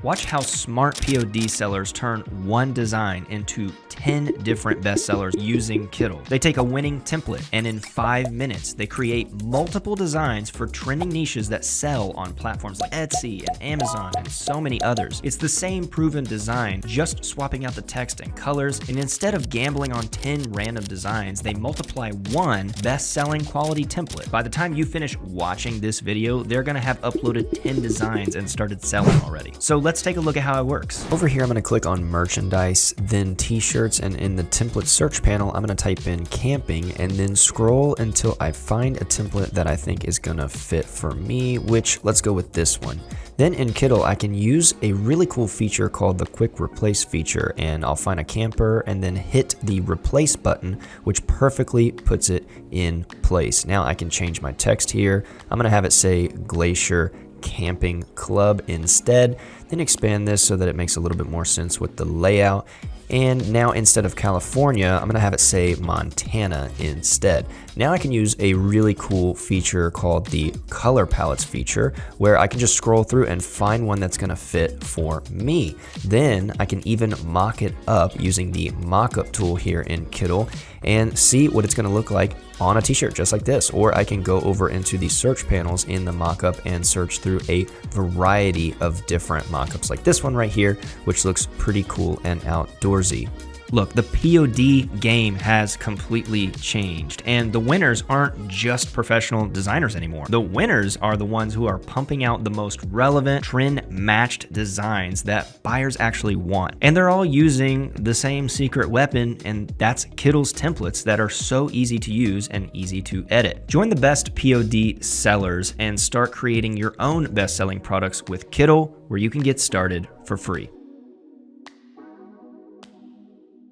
Watch how smart POD sellers turn one design into 10 different bestsellers using Kittl. They take a winning template and in 5 minutes, they create multiple designs for trending niches that sell on platforms like Etsy and Amazon and so many others. It's the same proven design, just swapping out the text and colors, and instead of gambling on 10 random designs, they multiply one best-selling quality template. By the time you finish watching this video, they're gonna have uploaded 10 designs and started selling already. So let's take a look at how it works. Over here, I'm gonna click on merchandise, then t-shirts, and in the template search panel, I'm gonna type in camping and then scroll until I find a template that I think is gonna fit for me, which let's go with this one. Then in Kittl, I can use a really cool feature called the quick replace feature, and I'll find a camper and then hit the replace button, which perfectly puts it in place. Now I can change my text here. I'm gonna have it say Glacier Camping Club instead, then expand this so that it makes a little bit more sense with the layout. And now instead of California, I'm gonna have it say Montana instead. Now I can use a really cool feature called the color palettes feature, where I can just scroll through and find one that's gonna fit for me. Then I can even mock it up using the mockup tool here in Kittl and see what it's gonna look like on a t-shirt just like this. Or I can go over into the search panels in the mockup and search through a variety of different mockups like this one right here, which looks pretty cool and outdoorsy. Look, the POD game has completely changed, and the winners aren't just professional designers anymore. The winners are the ones who are pumping out the most relevant, trend-matched designs that buyers actually want. And they're all using the same secret weapon, and that's Kittl's templates that are so easy to use and easy to edit. Join the best POD sellers and start creating your own best-selling products with Kittl, where you can get started for free.